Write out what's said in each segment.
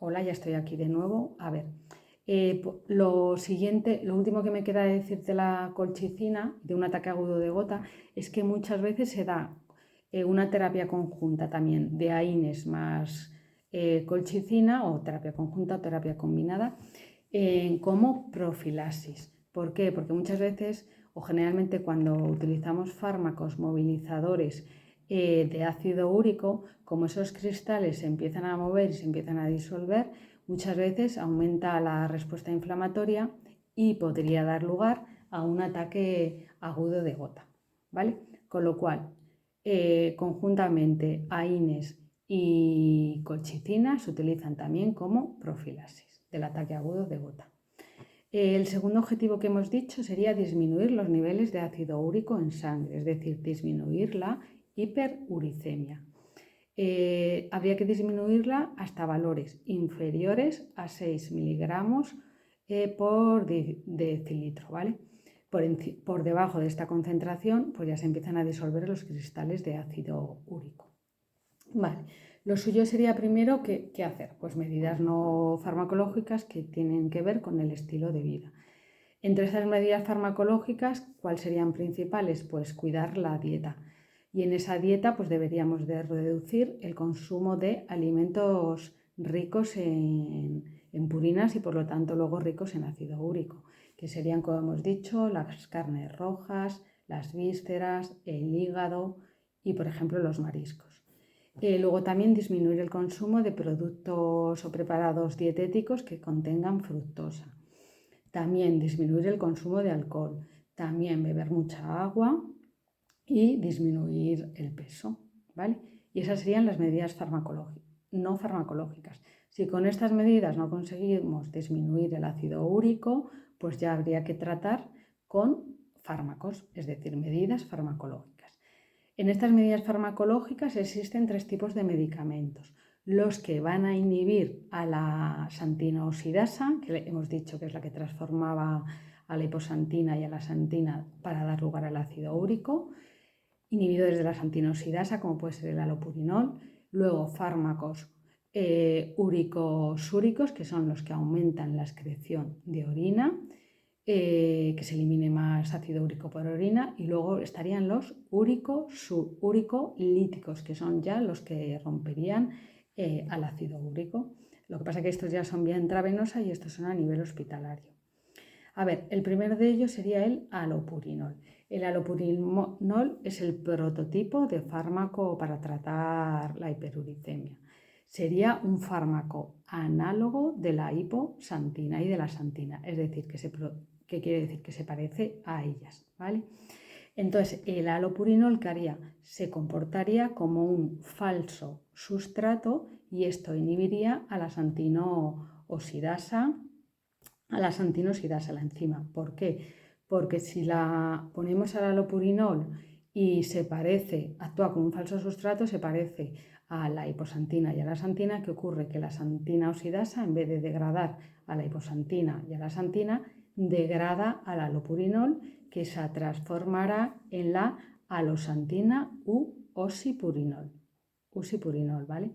Hola, ya estoy aquí de nuevo. A ver, lo último que me queda decir de la colchicina, de un ataque agudo de gota, es que muchas veces se da una terapia conjunta también de AINES más colchicina o terapia conjunta o terapia combinada como profilaxis. ¿Por qué? Porque muchas veces o generalmente cuando utilizamos fármacos movilizadores de ácido úrico, como esos cristales se empiezan a mover y se empiezan a disolver, muchas veces aumenta la respuesta inflamatoria y podría dar lugar a un ataque agudo de gota, ¿vale? Con lo cual, conjuntamente AINES y colchicina se utilizan también como profilaxis del ataque agudo de gota. El segundo objetivo que hemos dicho sería disminuir los niveles de ácido úrico en sangre, es decir, disminuir la hiperuricemia. Habría que disminuirla hasta valores inferiores a 6 miligramos por decilitro, ¿vale? Por debajo de esta concentración, pues ya se empiezan a disolver los cristales de ácido úrico. Vale, lo suyo sería primero, ¿qué hacer? Pues medidas no farmacológicas que tienen que ver con el estilo de vida. Entre estas medidas farmacológicas, ¿cuáles serían principales? Pues cuidar la dieta. Y en esa dieta pues deberíamos de reducir el consumo de alimentos ricos en purinas y por lo tanto luego ricos en ácido úrico, que serían, como hemos dicho, las carnes rojas, las vísceras, el hígado y por ejemplo los mariscos. Luego también disminuir el consumo de productos o preparados dietéticos que contengan fructosa. También disminuir el consumo de alcohol. También beber mucha agua y disminuir el peso, ¿vale? Y esas serían las medidas no farmacológicas. Si con estas medidas no conseguimos disminuir el ácido úrico, pues ya habría que tratar con fármacos, es decir, medidas farmacológicas. En estas medidas farmacológicas existen 3 tipos de medicamentos. Los que van a inhibir a la santina oxidasa, que hemos dicho que es la que transformaba a la hiposantina y a la santina para dar lugar al ácido úrico, inhibidores de la santina oxidasa, como puede ser el alopurinol. Luego fármacos úricos, que son los que aumentan la excreción de orina, que se elimine más ácido úrico por orina, y luego estarían los úrico-líticos, que son ya los que romperían al ácido úrico. Lo que pasa es que estos ya son vía intravenosa y estos son a nivel hospitalario. A ver, el primero de ellos sería el alopurinol. El alopurinol es el prototipo de fármaco para tratar la hiperuricemia. Sería un fármaco análogo de la hiposantina y de la santina, es decir, que quiere decir que se parece a ellas, ¿vale? Entonces, el alopurinol, ¿qué haría? Se comportaría como un falso sustrato y esto inhibiría a la santinoxidasa, la enzima. ¿Por qué? Porque si la ponemos al alopurinol y actúa como un falso sustrato, se parece a la hiposantina y a la santina. ¿Qué ocurre? Que la santina oxidasa, en vez de degradar a la hiposantina y a la santina, degrada al alopurinol, que se transformará en la alosantina u osipurinol, ¿vale?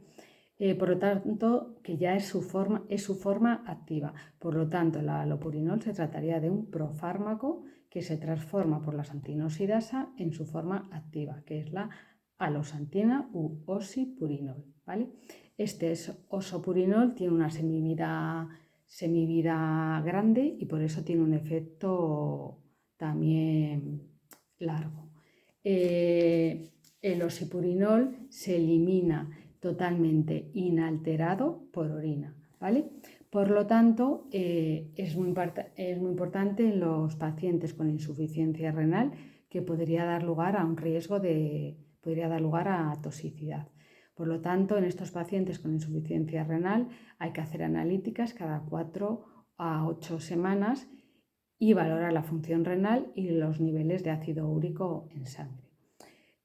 Por lo tanto, que ya es su forma activa. Por lo tanto, el alopurinol se trataría de un profármaco que se transforma por la santina oxidasa en su forma activa, que es la alosantina u osipurinol, ¿vale? Este osopurinol tiene una semivida grande y por eso tiene un efecto también largo. El osipurinol se elimina totalmente inalterado por orina, ¿vale? Por lo tanto, es muy importante en los pacientes con insuficiencia renal, que podría dar lugar a un riesgo podría dar lugar a toxicidad. Por lo tanto, en estos pacientes con insuficiencia renal hay que hacer analíticas cada 4 a 8 semanas y valorar la función renal y los niveles de ácido úrico en sangre.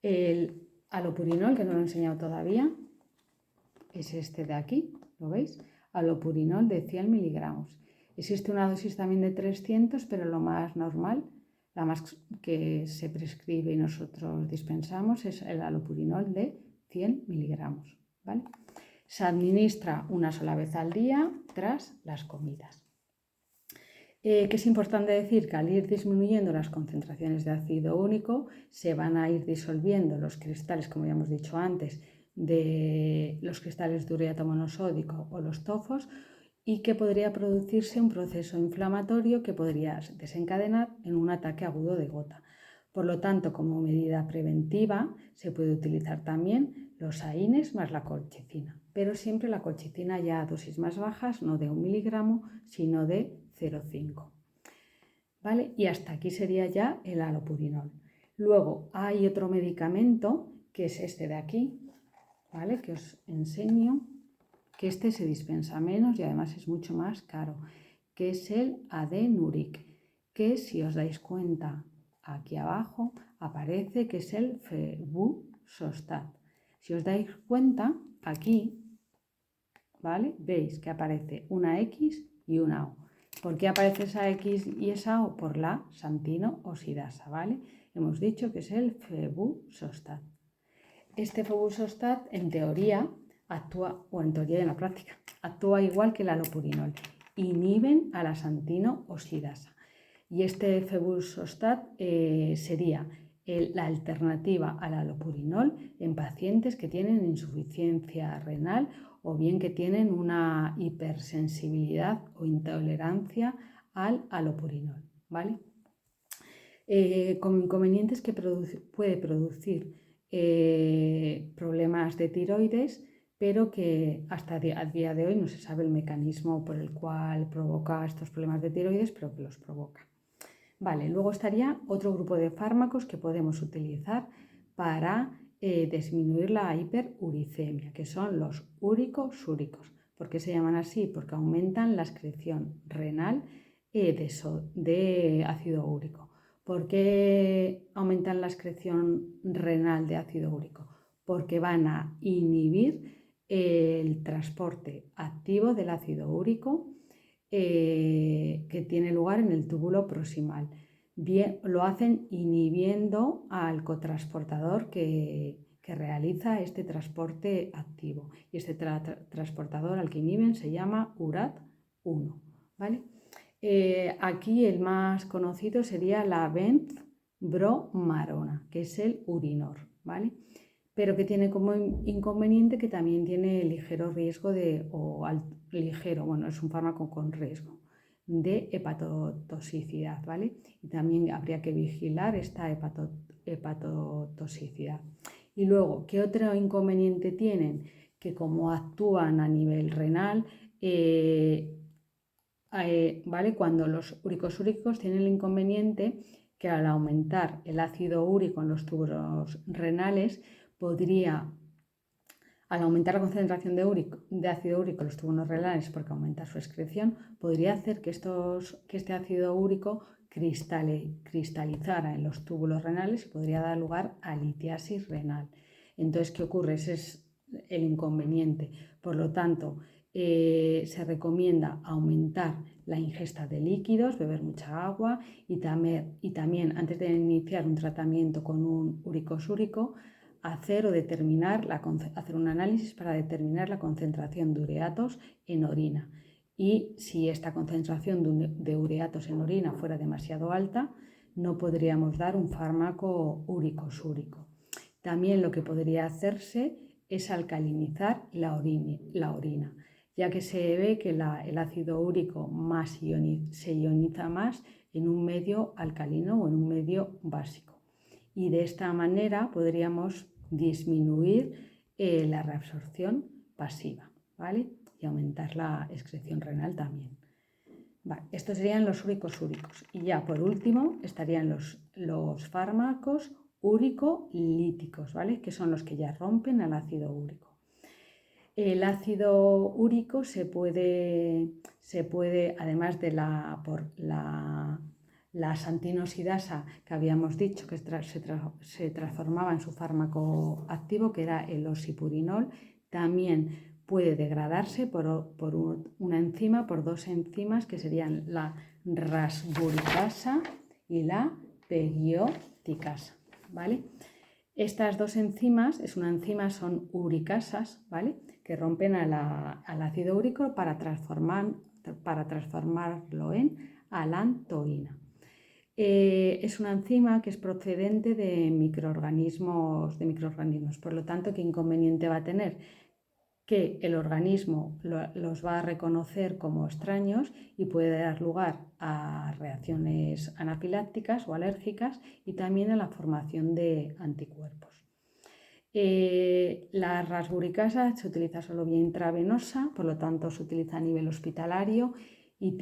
El alopurinol, que no lo he enseñado todavía, es este de aquí, ¿lo veis? Alopurinol de 100 miligramos. Existe una dosis también de 300, pero lo más normal, la más que se prescribe y nosotros dispensamos, es el alopurinol de 100 miligramos, ¿vale? Se administra una sola vez al día tras las comidas. Que es importante decir que al ir disminuyendo las concentraciones de ácido úrico se van a ir disolviendo los cristales, como ya hemos dicho antes, de los cristales de ureato monosódico o los tofos, y que podría producirse un proceso inflamatorio que podría desencadenar en un ataque agudo de gota. Por lo tanto, como medida preventiva se puede utilizar también los AINES más la colchicina, pero siempre la colchicina ya a dosis más bajas, no de 1 miligramo, sino de 0,5. ¿Vale? Y hasta aquí sería ya el halopurinol. Luego hay otro medicamento que es este de aquí, ¿vale? Que os enseño, que este se dispensa menos y además es mucho más caro, que es el Adenuric, que si os dais cuenta aquí abajo aparece que es el Febuxostat. Si os dais cuenta aquí, ¿vale? Veis que aparece una X y una O. ¿Por qué aparece esa X y esa O? Por la xantino-oxidasa, ¿vale? Hemos dicho que es el Febuxostat. Este Febuxostat en teoría actúa, o en teoría y en la práctica, actúa igual que el halopurinol. Inhiben a la xantino-oxidasa. Y este Febuxostat sería la alternativa al halopurinol en pacientes que tienen insuficiencia renal o bien que tienen una hipersensibilidad o intolerancia al halopurinol, ¿vale? Como inconvenientes que puede producir problemas de tiroides, pero que hasta a día de hoy no se sabe el mecanismo por el cual provoca estos problemas de tiroides, pero que los provoca. Vale, luego estaría otro grupo de fármacos que podemos utilizar para disminuir la hiperuricemia, que son los úrico-súricos. ¿Por qué se llaman así? Porque aumentan la excreción renal de ácido úrico. ¿Por qué aumentan la excreción renal de ácido úrico? Porque van a inhibir el transporte activo del ácido úrico que tiene lugar en el túbulo proximal. Bien, lo hacen inhibiendo al cotransportador que realiza este transporte activo. Y este transportador al que inhiben se llama URAT1. ¿Vale? Aquí el más conocido sería la benzbromarona, que es el Urinor, ¿vale? Pero que tiene como inconveniente que también tiene ligero riesgo es un fármaco con riesgo de hepatotoxicidad, ¿vale? Y también habría que vigilar esta hepatotoxicidad. Y luego, ¿qué otro inconveniente tienen? Que como actúan a nivel renal, ¿vale? Cuando los uricosúricos tienen el inconveniente que al aumentar el ácido úrico en los túbulos renales, al aumentar la concentración de ácido úrico en los túbulos renales, porque aumenta su excreción, podría hacer que este ácido úrico cristalizara en los túbulos renales y podría dar lugar a litiasis renal. Entonces, ¿qué ocurre? Ese es el inconveniente. Por lo tanto, se recomienda aumentar la ingesta de líquidos, beber mucha agua y también antes de iniciar un tratamiento con un uricosúrico, hacer un análisis para determinar la concentración de ureatos en orina. Y si esta concentración de ureatos en orina fuera demasiado alta, no podríamos dar un fármaco uricosúrico. También lo que podría hacerse es alcalinizar la orina, ya que se ve que el ácido úrico se ioniza más en un medio alcalino o en un medio básico. Y de esta manera podríamos disminuir la reabsorción pasiva, ¿vale? Y aumentar la excreción renal también. Vale, estos serían los úricos. Y ya por último estarían los fármacos úrico-líticos, ¿vale? Que son los que ya rompen al ácido úrico. El ácido úrico se puede además de por la xantino-oxidasa que habíamos dicho que se transformaba en su fármaco activo, que era el oxipurinol, también puede degradarse por dos enzimas que serían la rasburicasa y la pegioticasa, ¿vale? Estas dos enzimas son uricasas, ¿vale? que rompen al ácido úrico para transformarlo en alantoína. Es una enzima que es procedente de microorganismos, por lo tanto, ¿qué inconveniente va a tener? Que el organismo los va a reconocer como extraños y puede dar lugar a reacciones anafilácticas o alérgicas y también a la formación de anticuerpos. La rasburicasa se utiliza solo vía intravenosa, por lo tanto se utiliza a nivel hospitalario y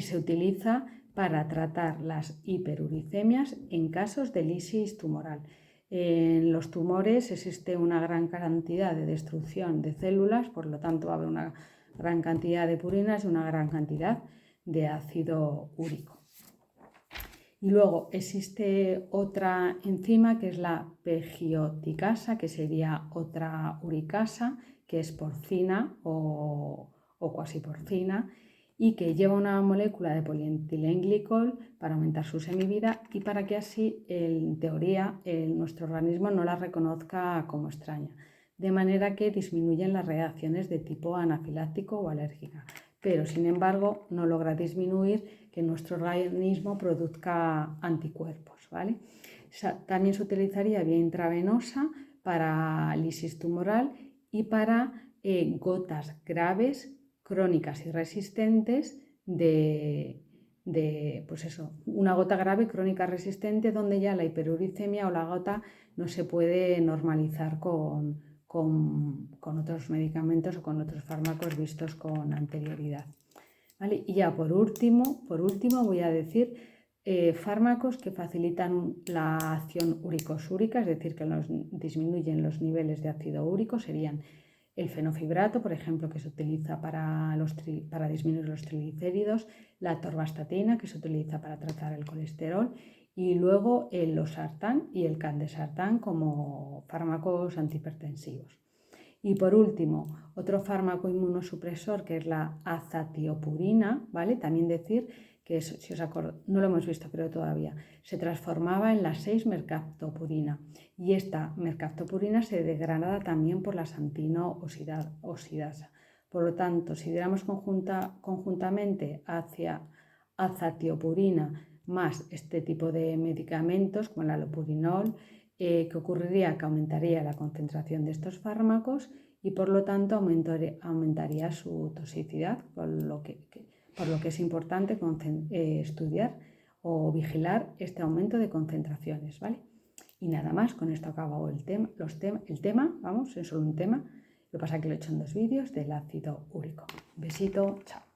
se utiliza para tratar las hiperuricemias en casos de lisis tumoral. En los tumores existe una gran cantidad de destrucción de células, por lo tanto va a haber una gran cantidad de purinas y una gran cantidad de ácido úrico. Y luego existe otra enzima que es la pegioticasa, que sería otra uricasa, que es porcina o cuasi porcina, y que lleva una molécula de polietilenglicol para aumentar su semivida y para que así, en teoría, nuestro organismo no la reconozca como extraña, de manera que disminuyen las reacciones de tipo anafiláctico o alérgica, pero sin embargo no logra disminuir que nuestro organismo produzca anticuerpos, ¿vale? También se utilizaría vía intravenosa para lisis tumoral y para gotas graves, crónicas y resistentes una gota grave crónica resistente donde ya la hiperuricemia o la gota no se puede normalizar con otros medicamentos o con otros fármacos vistos con anterioridad. ¿Vale? Y ya por último voy a decir fármacos que facilitan la acción uricosúrica, es decir, que disminuyen los niveles de ácido úrico, serían el fenofibrato, por ejemplo, que se utiliza para disminuir los triglicéridos, la atorvastatina, que se utiliza para tratar el colesterol, y luego el losartán y el candesartán como fármacos antihipertensivos. Y por último, otro fármaco inmunosupresor que es la azatiopurina, ¿vale? También decir que, si os acordáis, no lo hemos visto pero todavía, se transformaba en la 6-mercaptopurina y esta mercaptopurina se degrada también por la xantino-oxidasa. Por lo tanto, si diéramos conjuntamente hacia azatiopurina más este tipo de medicamentos como el alopurinol, ¿qué ocurriría? Que aumentaría la concentración de estos fármacos y por lo tanto aumentaría su toxicidad, por lo que es importante estudiar o vigilar este aumento de concentraciones, ¿vale? Y nada más, con esto acabo el tema, es solo un tema, lo que pasa es que lo he hecho en 2 vídeos del ácido úrico. Un besito, chao.